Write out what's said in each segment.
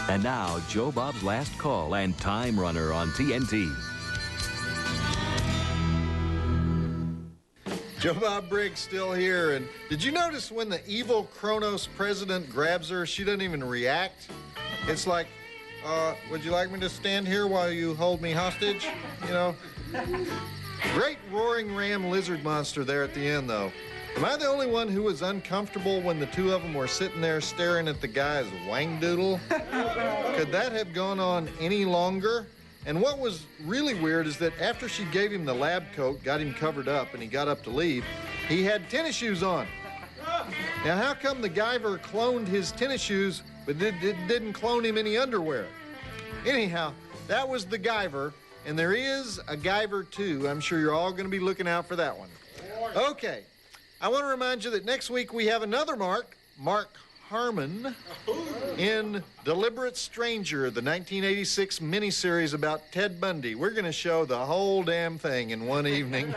And now, Joe Bob's Last Call and Time Runner on TNT. Joe Bob Briggs still here. And did you notice when the evil Kronos president grabs her, she doesn't even react? It's like, would you like me to stand here while you hold me hostage? You know? Great roaring ram lizard monster there at the end, though. Am I the only one who was uncomfortable when the two of them were sitting there staring at the guy's wang doodle? Could that have gone on any longer? And what was really weird is that after she gave him the lab coat, got him covered up, and he got up to leave, he had tennis shoes on. Now, how come the Guyver cloned his tennis shoes, but didn't clone him any underwear? Anyhow, that was the Guyver, and there is a Guyver 2. I'm sure you're all going to be looking out for that one. Okay, I want to remind you that next week we have another Mark Harmon, in Deliberate Stranger, the 1986 miniseries about Ted Bundy. We're going to show the whole damn thing in one evening.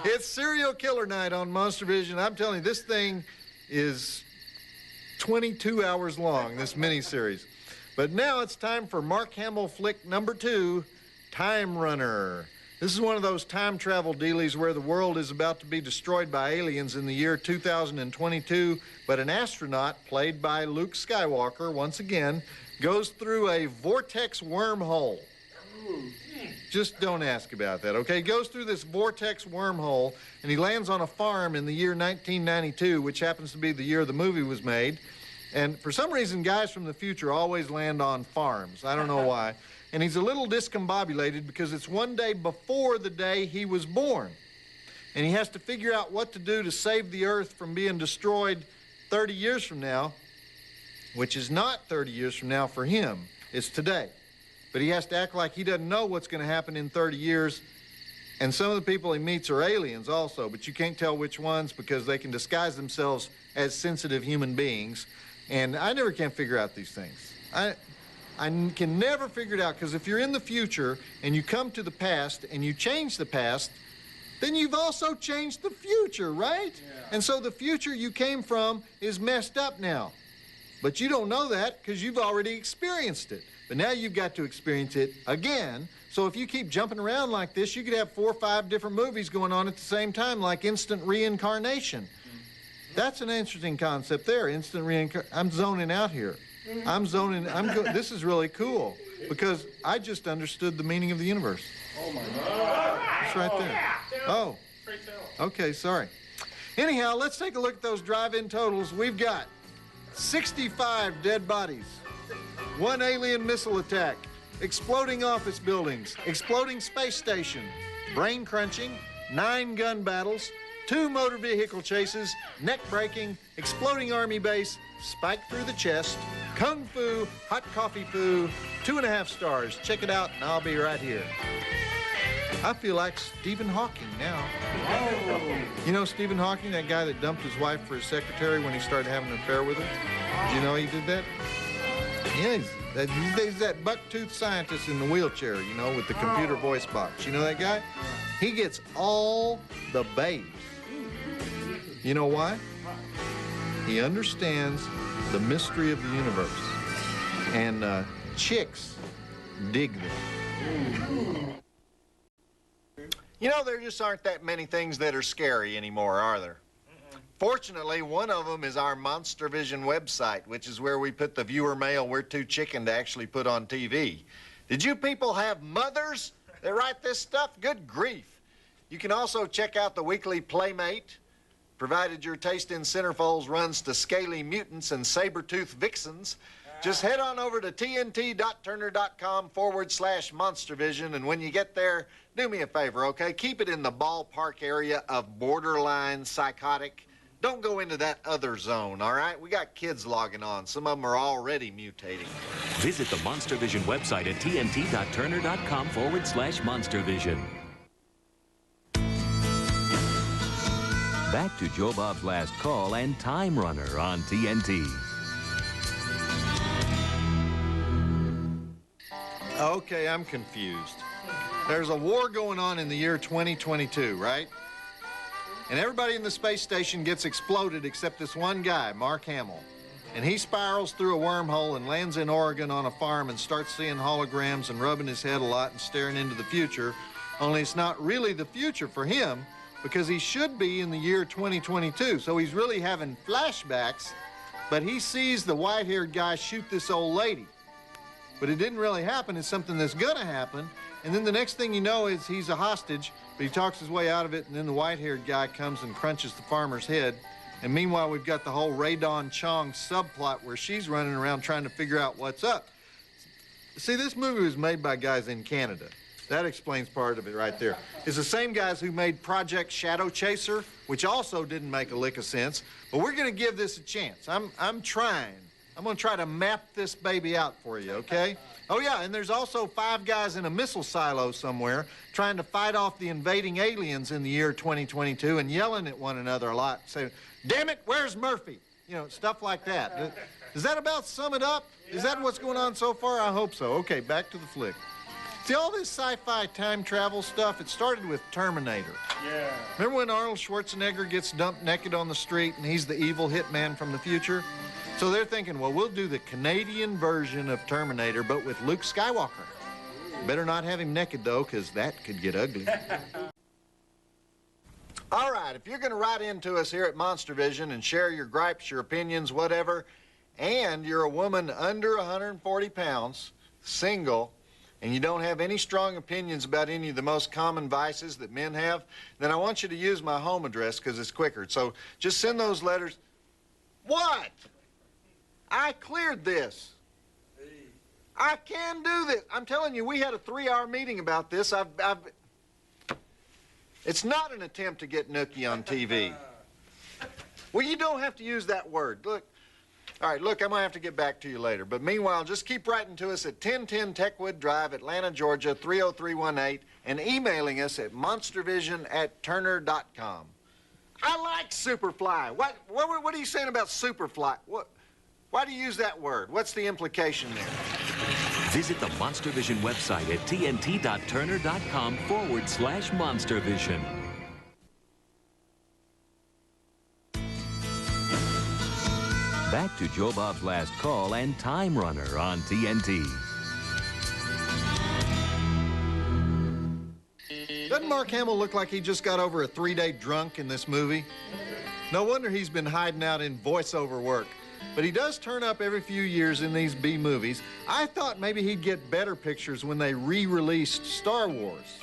It's Serial Killer Night on MonsterVision. I'm telling you, this thing is 22 hours long, this miniseries. But now it's time for Mark Hamill flick number 2, Time Runner. This is one of those time travel dealies where the world is about to be destroyed by aliens in the year 2022, but an astronaut, played by Luke Skywalker, once again, goes through a vortex wormhole. Just don't ask about that, okay? He goes through this vortex wormhole, and he lands on a farm in the year 1992, which happens to be the year the movie was made. And for some reason, guys from the future always land on farms. I don't know why. And he's a little discombobulated because it's one day before the day he was born. And he has to figure out what to do to save the Earth from being destroyed 30 years from now, which is not 30 years from now for him. It's today. But he has to act like he doesn't know what's going to happen in 30 years. And some of the people he meets are aliens also, but you can't tell which ones because they can disguise themselves as sensitive human beings. And I never can figure out these things. I can never figure it out, because if you're in the future and you come to the past and you change the past, then you've also changed the future, right? Yeah. And so the future you came from is messed up now. But you don't know that because you've already experienced it. But now you've got to experience it again. So if you keep jumping around like this, you could have 4 or 5 different movies going on at the same time, like instant reincarnation. That's an interesting concept there, instant reincarnation. I'm zoning out here. This is really cool, because I just understood the meaning of the universe. Oh, my God. It's right there. Oh, okay, sorry. Anyhow, let's take a look at those drive-in totals. We've got 65 dead bodies, 1 alien missile attack, exploding office buildings, exploding space station, brain crunching, 9 gun battles, 2 motor vehicle chases, neck breaking, exploding army base, spike through the chest, kung fu, hot coffee foo, 2.5 stars. Check it out, and I'll be right here. I feel like Stephen Hawking now. Oh. You know Stephen Hawking, that guy that dumped his wife for his secretary when he started having an affair with her? Did you know he did that? Yeah, he's that buck-toothed scientist in the wheelchair, you know, with the computer voice box. You know that guy? He gets all the babes. You know why? He understands the mystery of the universe, and chicks dig them. You know, there just aren't that many things that are scary anymore, are there? Fortunately, one of them is our MonsterVision website, which is where we put the viewer mail we're too chicken to actually put on TV. Did you people have mothers that write this stuff? Good grief. You can also check out the weekly Playmate, provided your taste in centerfolds runs to scaly mutants and saber-toothed vixens. Just head on over to tnt.turner.com/MonsterVision, and when you get there, do me a favor, okay? Keep it in the ballpark area of borderline psychotic. Don't go into that other zone, all right? We got kids logging on. Some of them are already mutating. Visit the MonsterVision website at tnt.turner.com/MonsterVision. Back to Joe Bob's Last Call and Time Runner on TNT. Okay, I'm confused. There's a war going on in the year 2022, right? And everybody in the space station gets exploded except this one guy, Mark Hamill. and he spirals through a wormhole and lands in Oregon on a farm and starts seeing holograms and rubbing his head a lot and staring into the future. Only it's not really the future for him, because he should be in the year 2022. So he's really having flashbacks, but he sees the white-haired guy shoot this old lady. But it didn't really happen. It's something that's gonna happen. And then the next thing you know is he's a hostage, but he talks his way out of it, and then the white-haired guy comes and crunches the farmer's head. And meanwhile, we've got the whole Rae-Dawn Chong subplot where she's running around trying to figure out what's up. See, this movie was made by guys in Canada. That explains part of it right there. It's the same guys who made Project Shadow Chaser, which also didn't make a lick of sense. But we're gonna give this a chance. I'm trying. I'm gonna try to map this baby out for you, okay? Oh yeah, and there's also 5 guys in a missile silo somewhere trying to fight off the invading aliens in the year 2022 and yelling at one another a lot, saying, "Damn it, where's Murphy?" You know, stuff like that. Does that about sum it up? Is that what's going on so far? I hope so. Okay, back to the flick. See, all this sci-fi time travel stuff, it started with Terminator. Yeah. Remember when Arnold Schwarzenegger gets dumped naked on the street and he's the evil hitman from the future? So they're thinking, well, we'll do the Canadian version of Terminator, but with Luke Skywalker. Better not have him naked, though, because that could get ugly. All right, if you're going to write into us here at MonsterVision and share your gripes, your opinions, whatever, and you're a woman under 140 pounds, single, and you don't have any strong opinions about any of the most common vices that men have, then I want you to use my home address because it's quicker. So just send those letters. What? I cleared this. I can do this. I'm telling you, we had a 3-hour meeting about this. It's not an attempt to get nookie on TV. Well, you don't have to use that word. Look. All right, look, I'm going to have to get back to you later. But meanwhile, just keep writing to us at 1010 Techwood Drive, Atlanta, Georgia, 30318, and emailing us at monstervision@turner.com. I like Superfly. What are you saying about Superfly? Why do you use that word? What's the implication there? Visit the MonsterVision website at tnt.turner.com/MonsterVision. Back to Joe Bob's Last Call and Time Runner on TNT. Doesn't Mark Hamill look like he just got over a 3-day drunk in this movie? No wonder he's been hiding out in voiceover work. But he does turn up every few years in these B movies. I thought maybe he'd get better pictures when they re-released Star Wars,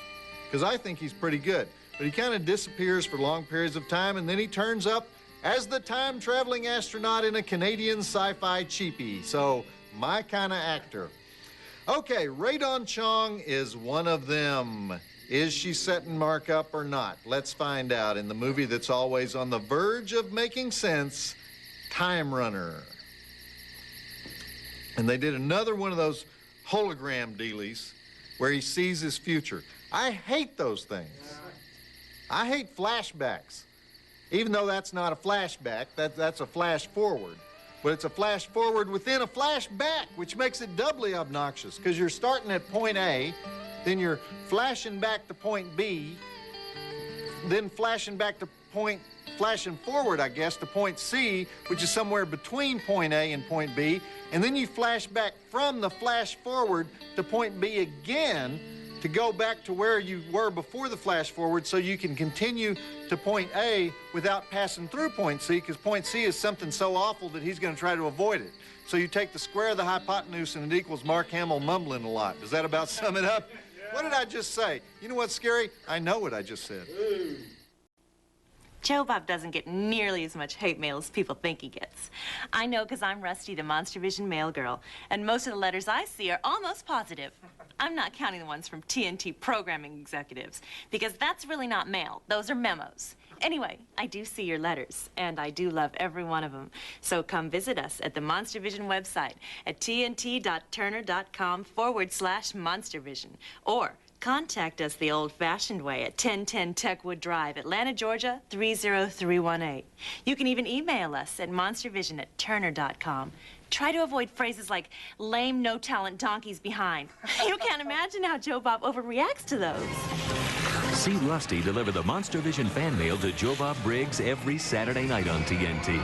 because I think he's pretty good. But he kind of disappears for long periods of time, and then he turns up as the time-traveling astronaut in a Canadian sci-fi cheapie. So, my kind of actor. Okay, Rae-Dawn Chong is one of them. Is she setting Mark up or not? Let's find out in the movie that's always on the verge of making sense, Time Runner. And they did another one of those hologram dealies where he sees his future. I hate those things. I hate flashbacks. Even though that's not a flashback, that's a flash forward. But it's a flash forward within a flashback, which makes it doubly obnoxious, because you're starting at point A, then you're flashing back to point B, then flashing forward, I guess, to point C, which is somewhere between point A and point B, and then you flash back from the flash forward to point B again to go back to where you were before the flash forward so you can continue to point A without passing through point C, because point C is something so awful that he's going to try to avoid it. So you take the square of the hypotenuse and it equals Mark Hamill mumbling a lot. Does that about sum it up? What did I just say? You know what's scary? I know what I just said. Joe Bob doesn't get nearly as much hate mail as people think he gets. I know because I'm Rusty, the MonsterVision mail girl, and most of the letters I see are almost positive. I'm not counting the ones from TNT programming executives, because that's really not mail. Those are memos. Anyway, I do see your letters, and I do love every one of them. So come visit us at the MonsterVision website at tnt.turner.com/MonsterVision, or contact us the old-fashioned way at 1010 Techwood Drive, Atlanta, Georgia, 30318. You can even email us at monstervision@turner.com. Try to avoid phrases like lame, no-talent donkeys behind. You can't imagine how Joe Bob overreacts to those. See Rusty deliver the MonsterVision fan mail to Joe Bob Briggs every Saturday night on TNT.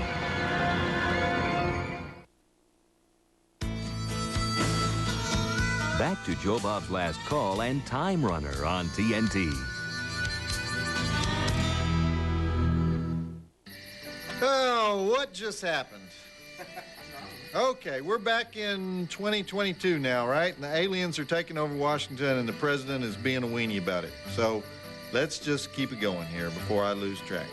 Back to Joe Bob's Last Call and Time Runner on TNT. Oh, what just happened? Okay, we're back in 2022 now, right? And the aliens are taking over Washington and the president is being a weenie about it. So let's just keep it going here before I lose track.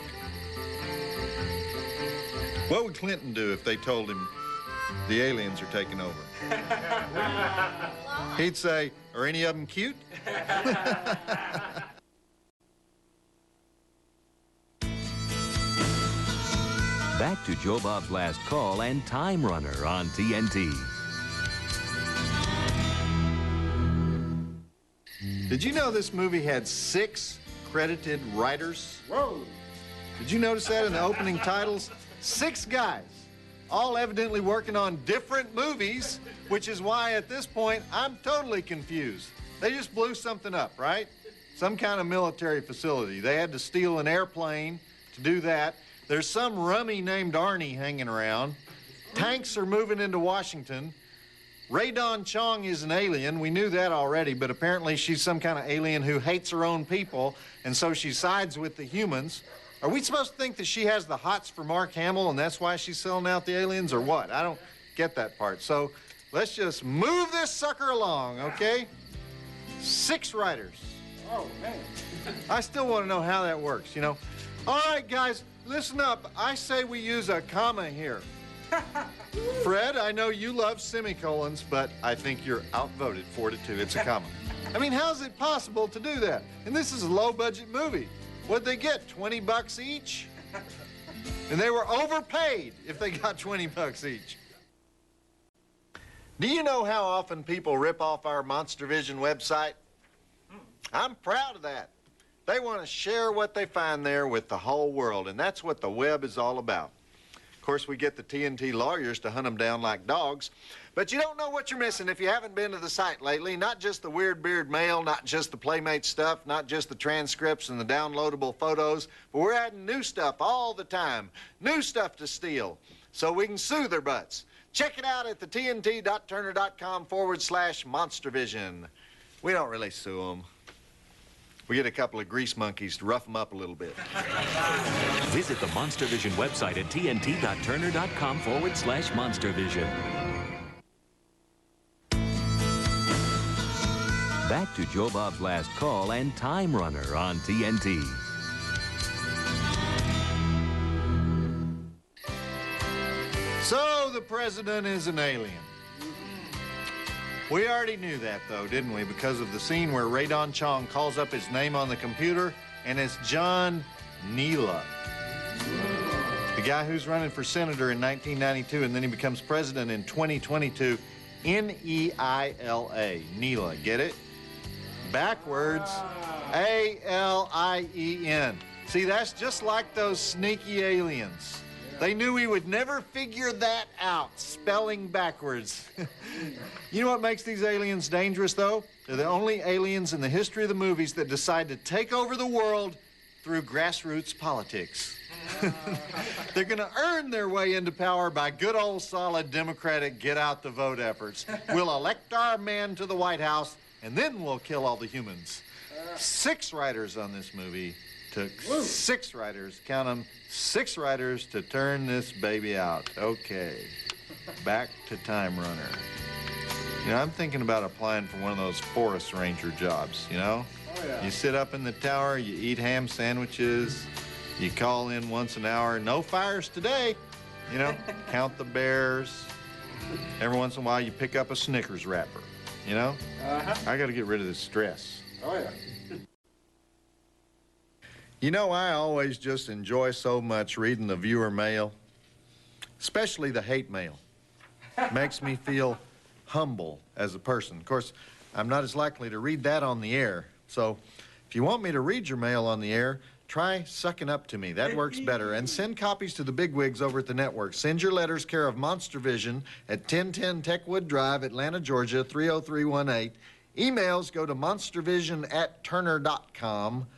What would Clinton do if they told him the aliens are taking over? He'd say, are any of them cute? Back to Joe Bob's Last Call and Time Runner on TNT. Did you know this movie had 6 credited writers? Whoa! Did you notice that in the opening titles? 6 guys, all evidently working on different movies, which is why at this point I'm totally confused. They just blew something up, right? Some kind of military facility. They had to steal an airplane to do that. There's some rummy named Arnie hanging around. Tanks are moving into Washington. Ray Don Chong is an alien. We knew that already, but apparently she's some kind of alien who hates her own people, and so she sides with the humans. Are we supposed to think that she has the hots for Mark Hamill, and that's why she's selling out the aliens, or what? I don't get that part. So let's just move this sucker along, okay? 6 writers. Oh, man. I still want to know how that works, you know? All right, guys. Listen up, I say we use a comma here. Fred, I know you love semicolons, but I think you're outvoted 4-2. It's a comma. I mean, how's it possible to do that? And this is a low-budget movie. What'd they get, 20 bucks each? And they were overpaid if they got 20 bucks each. Do you know how often people rip off our MonsterVision website? I'm proud of that. They want to share what they find there with the whole world, and that's what the web is all about. Of course, we get the TNT lawyers to hunt them down like dogs, but you don't know what you're missing if you haven't been to the site lately. Not just the weird beard mail, not just the Playmate stuff, not just the transcripts and the downloadable photos, but we're adding new stuff all the time, new stuff to steal, so we can sue their butts. Check it out at the tnt.turner.com/MonsterVision. We don't really sue them. We get a couple of grease monkeys to rough them up a little bit. Visit the MonsterVision website at tnt.turner.com/MonsterVision. Back to Joe Bob's Last Call and Time Runner on TNT. So the president is an alien. We already knew that, though, didn't we? Because of the scene where Ray Don Chong calls up his name on the computer, and it's John Neela. The guy who's running for senator in 1992, and then he becomes president in 2022. N-E-I-L-A. Neela, get it? Backwards. A-L-I-E-N. See, that's just like those sneaky aliens. They knew we would never figure that out, spelling backwards. You know what makes these aliens dangerous, though? They're the only aliens in the history of the movies that decide to take over the world through grassroots politics. They're going to earn their way into power by good old solid Democratic get-out-the-vote efforts. We'll elect our man to the White House, and then we'll kill all the humans. 6 writers on this movie. Took 6 writers, count them, 6 writers to turn this baby out. Okay, back to Time Runner. You know, I'm thinking about applying for one of those forest ranger jobs, you know? Oh, yeah. You sit up in the tower, you eat ham sandwiches, you call in once an hour, no fires today, you know? Count the bears. Every once in a while, you pick up a Snickers wrapper, you know? I got to get rid of this stress. Oh, yeah. You know, I always just enjoy so much reading the viewer mail, especially the hate mail. Makes me feel humble as a person. Of course, I'm not as likely to read that on the air. So if you want me to read your mail on the air, try sucking up to me. That works better. And send copies to the bigwigs over at the network. Send your letters care of MonsterVision at 1010 Techwood Drive, Atlanta, Georgia, 30318. Emails go to monstervision@turner.com.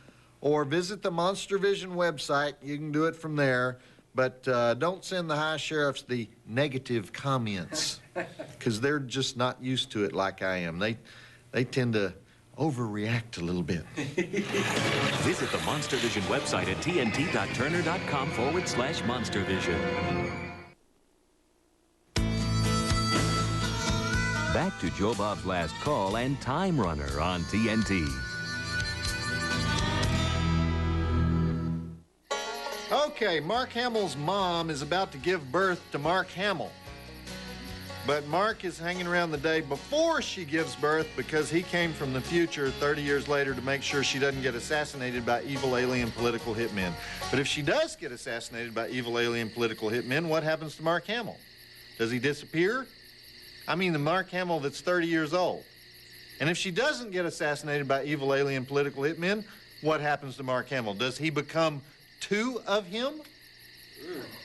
Or visit the MonsterVision website. You can do it from there. But don't send the high sheriffs the negative comments. because they're just not used to it like I am. They tend to overreact a little bit. Visit the MonsterVision website at tnt.turner.com/MonsterVision. Back to Joe Bob's Last Call and Time Runner on TNT. Okay, Mark Hamill's mom is about to give birth to Mark Hamill. But Mark is hanging around the day before she gives birth because he came from the future 30 years later to make sure she doesn't get assassinated by evil alien political hitmen. But if she does get assassinated by evil alien political hitmen, what happens to Mark Hamill? Does he disappear? I mean, the Mark Hamill that's 30 years old. And if she doesn't get assassinated by evil alien political hitmen, what happens to Mark Hamill? Does he become two of him?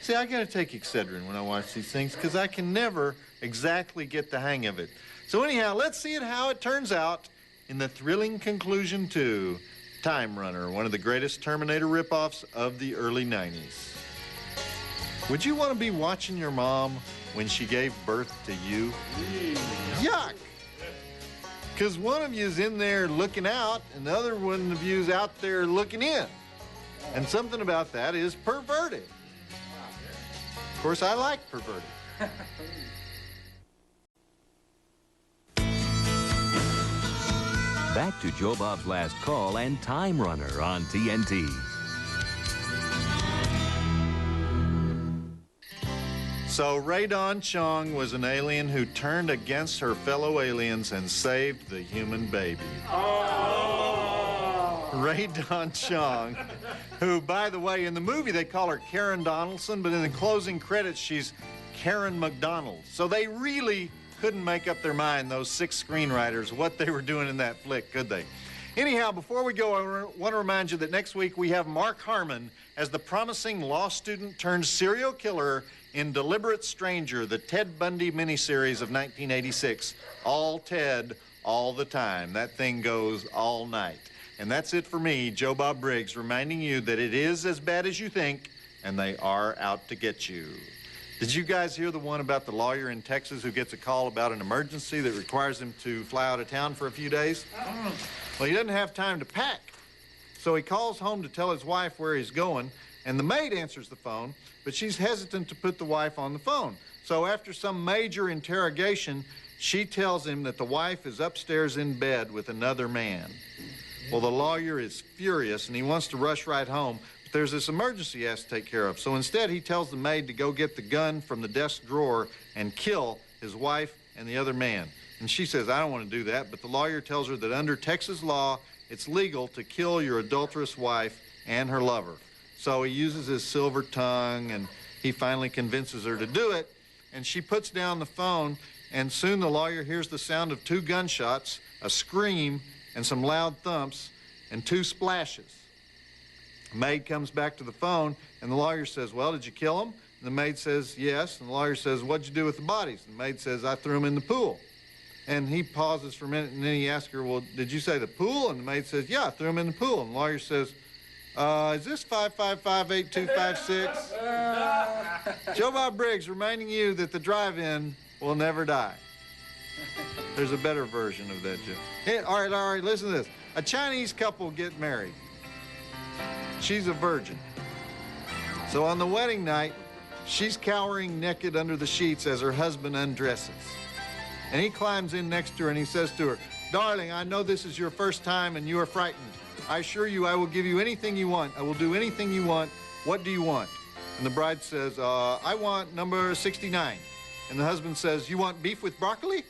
See, I gotta take Excedrin when I watch these things because I can never exactly get the hang of it. So anyhow, let's see how it turns out in the thrilling conclusion to Time Runner, one of the greatest Terminator ripoffs of the early 90s. Would you want to be watching your mom when she gave birth to you? Yuck! Because one of you is in there looking out and the other one of you is out there looking in. And something about that is perverted. Of course, I like perverted. Back to Joe Bob's Last Call and Time Runner on TNT. So Ray Dawn Chong was an alien who turned against her fellow aliens and saved the human baby. Oh. Ray Dawn Chong, who, by the way, in the movie they call her Karen Donaldson, but in the closing credits she's Karen McDonald. So they really couldn't make up their mind, those 6 screenwriters, what they were doing in that flick, could they? Anyhow, before we go, I want to remind you that next week we have Mark Harmon as the promising law student turned serial killer in Deliberate Stranger, the Ted Bundy miniseries of 1986. All Ted, all the time. That thing goes all night. And that's it for me, Joe Bob Briggs, reminding you that it is as bad as you think, and they are out to get you. Did you guys hear the one about the lawyer in Texas who gets a call about an emergency that requires him to fly out of town for a few days? Well, he doesn't have time to pack. So he calls home to tell his wife where he's going, and the maid answers the phone, but she's hesitant to put the wife on the phone. So after some major interrogation, she tells him that the wife is upstairs in bed with another man. Well, the lawyer is furious, and he wants to rush right home, but there's this emergency he has to take care of. So instead, he tells the maid to go get the gun from the desk drawer and kill his wife and the other man. And she says, I don't want to do that, but the lawyer tells her that under Texas law, it's legal to kill your adulterous wife and her lover. So he uses his silver tongue, and he finally convinces her to do it, and she puts down the phone, and soon the lawyer hears the sound of 2 gunshots, a scream, and some loud thumps, and 2 splashes. The maid comes back to the phone, and the lawyer says, well, did you kill them? And the maid says, yes. And the lawyer says, what'd you do with the bodies? And the maid says, I threw them in the pool. And he pauses for a minute, and then he asks her, well, did you say the pool? And the maid says, yeah, I threw them in the pool. And the lawyer says, is this 5558256? Joe Bob Briggs reminding you that the drive-in will never die. There's a better version of that, Joe. Hey, all right, listen to this. A Chinese couple get married. She's a virgin. So on the wedding night, she's cowering naked under the sheets as her husband undresses. And he climbs in next to her and he says to her, darling, I know this is your first time and you are frightened. I assure you I will give you anything you want. I will do anything you want. What do you want? And the bride says, I want number 69. And the husband says, you want beef with broccoli?